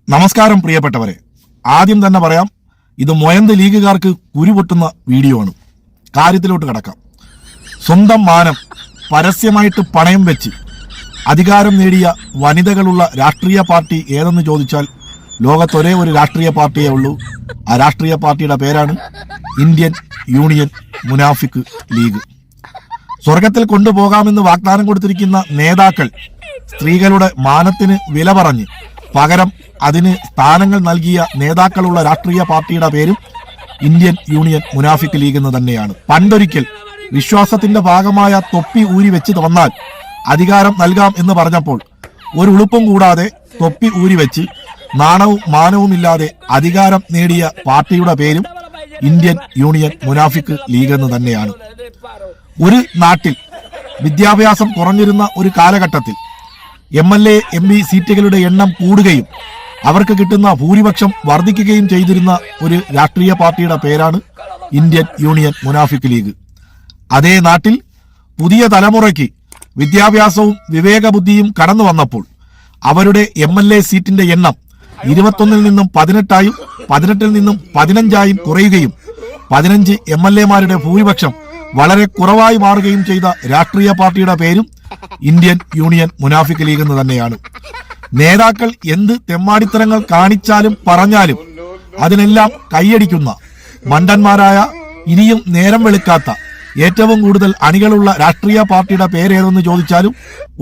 നമസ്കാരം പ്രിയപ്പെട്ടവരെ, ആദ്യം തന്നെ പറയാം, ഇത് മൊയന്ത് ലീഗുകാർക്ക് കുരുപൊട്ടുന്ന വീഡിയോ ആണ്. കാര്യത്തിലോട്ട് കടക്കാം. സ്വന്തം മാനം പരസ്യമായിട്ട് പണയം വെച്ച് അധികാരം നേടിയ വനിതകളുള്ള രാഷ്ട്രീയ പാർട്ടി ഏതെന്ന് ചോദിച്ചാൽ ലോകത്തൊരേ ഒരു രാഷ്ട്രീയ പാർട്ടിയേ ഉള്ളൂ. ആ രാഷ്ട്രീയ പാർട്ടിയുടെ പേരാണ് ഇന്ത്യൻ യൂണിയൻ മുനാഫിക് ലീഗ്. സ്വർഗത്തിൽ കൊണ്ടുപോകാമെന്ന് വാഗ്ദാനം കൊടുത്തിരിക്കുന്ന നേതാക്കൾ സ്ത്രീകളുടെ മാനത്തിന് വില പറഞ്ഞ് പകരം അതിന് സ്ഥാനങ്ങൾ നൽകിയ നേതാക്കളുള്ള രാഷ്ട്രീയ പാർട്ടിയുടെ പേരും ഇന്ത്യൻ യൂണിയൻ മുനാഫിക് ലീഗ് എന്ന് തന്നെയാണ്. പണ്ടൊരിക്കൽ വിശ്വാസത്തിന്റെ ഭാഗമായ തൊപ്പി ഊരി വെച്ച് വന്നാൽ അധികാരം നൽകാം എന്ന് പറഞ്ഞപ്പോൾ ഒരു ഉളുപ്പും കൂടാതെ തൊപ്പി ഊരി വെച്ച് നാണവും മാനവുമില്ലാതെ അധികാരം നേടിയ പാർട്ടിയുടെ പേരും ഇന്ത്യൻ യൂണിയൻ മുനാഫിക് ലീഗ് എന്ന് തന്നെയാണ്. ഒരു നാട്ടിൽ വിദ്യാഭ്യാസം കുറഞ്ഞിരുന്ന ഒരു കാലഘട്ടത്തിൽ MLA MP സീറ്റുകളുടെ എണ്ണം കൂടുകയും അവർക്ക് കിട്ടുന്ന ഭൂരിപക്ഷം വർദ്ധിക്കുകയും ചെയ്തിരുന്ന ഒരു രാഷ്ട്രീയ പാർട്ടിയുടെ പേരാണ് ഇന്ത്യൻ യൂണിയൻ മുനാഫിക് ലീഗ്. അതേ നാട്ടിൽ പുതിയ തലമുറയ്ക്ക് വിദ്യാഭ്യാസവും വിവേകബുദ്ധിയും കടന്നു വന്നപ്പോൾ അവരുടെ MLA സീറ്റിന്റെ എണ്ണം 21 നിന്നും 18ആയും 18 നിന്നും 15ആയും കുറയുകയും 15 MLA ഭൂരിപക്ഷം വളരെ കുറവായി മാറുകയും ചെയ്ത രാഷ്ട്രീയ പാർട്ടിയുടെ പേരും ഇന്ത്യൻ യൂണിയൻ മുനാഫിക് ലീഗ് എന്ന് തന്നെയാണ്. നേതാക്കൾ എന്ത് തെമ്മാടിത്തരങ്ങൾ കാണിച്ചാലും പറഞ്ഞാലും അതിനെല്ലാം കൈയടിക്കുന്ന മണ്ടന്മാരായ, ഇനിയും നേരം വെളുക്കാത്ത, ഏറ്റവും കൂടുതൽ അണികളുള്ള രാഷ്ട്രീയ പാർട്ടിയുടെ പേരേതെന്ന് ചോദിച്ചാലും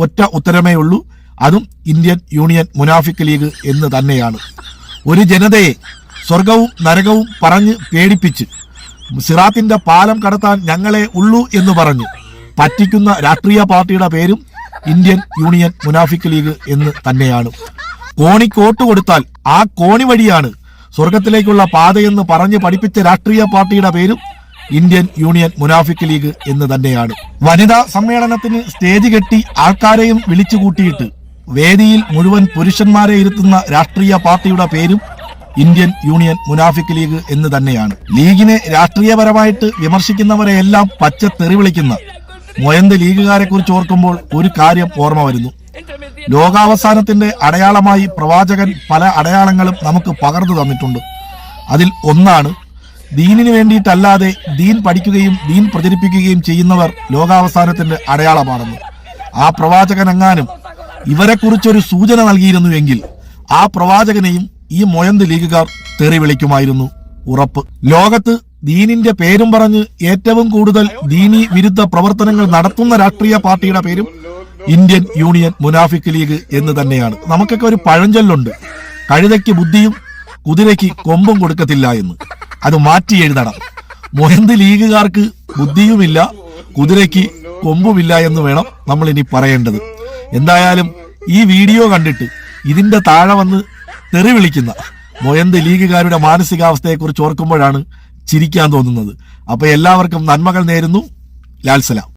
ഒറ്റ ഉത്തരമേ ഉള്ളൂ, അതും ഇന്ത്യൻ യൂണിയൻ മുനാഫിക് ലീഗ് എന്ന് തന്നെയാണ്. ഒരു ജനതയെ സ്വർഗവും നരകവും പറഞ്ഞ് പേടിപ്പിച്ച് സിറാത്തിന്റെ പാലം കടത്താൻ ഞങ്ങളെ ഉള്ളൂ എന്ന് പറഞ്ഞ് പറ്റിക്കുന്ന രാഷ്ട്രീയ പാർട്ടിയുടെ പേരും ഇന്ത്യൻ യൂണിയൻ മുനാഫിക് ലീഗ് എന്ന് തന്നെയാണ്. കോണിക്കോട്ട് കൊടുത്താൽ ആ കോണി വഴിയാണ് സ്വർഗത്തിലേക്കുള്ള പാതയെന്ന് പറഞ്ഞ് പഠിപ്പിച്ച രാഷ്ട്രീയ പാർട്ടിയുടെ പേരും ഇന്ത്യൻ യൂണിയൻ മുനാഫിക് ലീഗ് എന്ന് തന്നെയാണ്. വനിതാ സമ്മേളനത്തിന് സ്റ്റേജ് കെട്ടി ആൾക്കാരെയും വിളിച്ചു കൂട്ടിയിട്ട് വേദിയിൽ മുഴുവൻ പുരുഷന്മാരെ ഇരുത്തുന്ന രാഷ്ട്രീയ പാർട്ടിയുടെ പേരും ഇന്ത്യൻ യൂണിയൻ മുനാഫിക് ലീഗ് എന്ന് തന്നെയാണ്. ലീഗിനെ രാഷ്ട്രീയപരമായിട്ട് വിമർശിക്കുന്നവരെ എല്ലാം പച്ച തെറി വിളിക്കുന്ന മൊയന്ത് ലീഗുകാരെ കുറിച്ച് ഓർക്കുമ്പോൾ ഒരു കാര്യം ഓർമ്മ വരുന്നു. ലോകാവസാനത്തിന്റെ അടയാളമായി പ്രവാചകൻ പല അടയാളങ്ങളും നമുക്ക് പകർന്നു തന്നിട്ടുണ്ട്. അതിൽ ഒന്നാണ്, ദീനിന് വേണ്ടിയിട്ടല്ലാതെ ദീൻ പഠിക്കുകയും ദീൻ പ്രചരിപ്പിക്കുകയും ചെയ്യുന്നവർ ലോകാവസാനത്തിന്റെ അടയാളമാണെന്ന്. ആ പ്രവാചകൻ എങ്ങാനും ഇവരെക്കുറിച്ചൊരു സൂചന നൽകിയിരുന്നുവെങ്കിൽ ആ പ്രവാചകനെയും ഈ മൊയന്ത് ലീഗുകാർ തെറി വിളിക്കുമായിരുന്നു, ഉറപ്പ്. ലോകത്ത് ദീനിന്റെ പേരും പറഞ്ഞ് ഏറ്റവും കൂടുതൽ ദീനി വിരുദ്ധ പ്രവർത്തനങ്ങൾ നടത്തുന്ന രാഷ്ട്രീയ പാർട്ടിയുടെ പേരും ഇന്ത്യൻ യൂണിയൻ മുനാഫിക് ലീഗ് എന്ന് തന്നെയാണ്. നമുക്കൊക്കെ ഒരു പഴഞ്ചൊല്ലുണ്ട്, കഴുതയ്ക്ക് ബുദ്ധിയും കുതിരയ്ക്ക് കൊമ്പും കൊടുക്കത്തില്ല എന്ന്. അത് മാറ്റി എഴുതണം. മൊയന്ത് ലീഗുകാർക്ക് ബുദ്ധിയുമില്ല, കുതിരയ്ക്ക് കൊമ്പുമില്ല എന്ന് വേണം നമ്മൾ ഇനി പറയേണ്ടത്. എന്തായാലും ഈ വീഡിയോ കണ്ടിട്ട് ഇതിന്റെ താഴെ വന്ന് തെറി വിളിക്കുന്ന മൊയന്ത് ലീഗുകാരുടെ മാനസികാവസ്ഥയെക്കുറിച്ച് ഓർക്കുമ്പോഴാണ് ചിരിക്കാൻ തോന്നുന്നത്. അപ്പൊ എല്ലാവർക്കും നന്മകൾ നേരുന്നു. ലാൽ സലാം.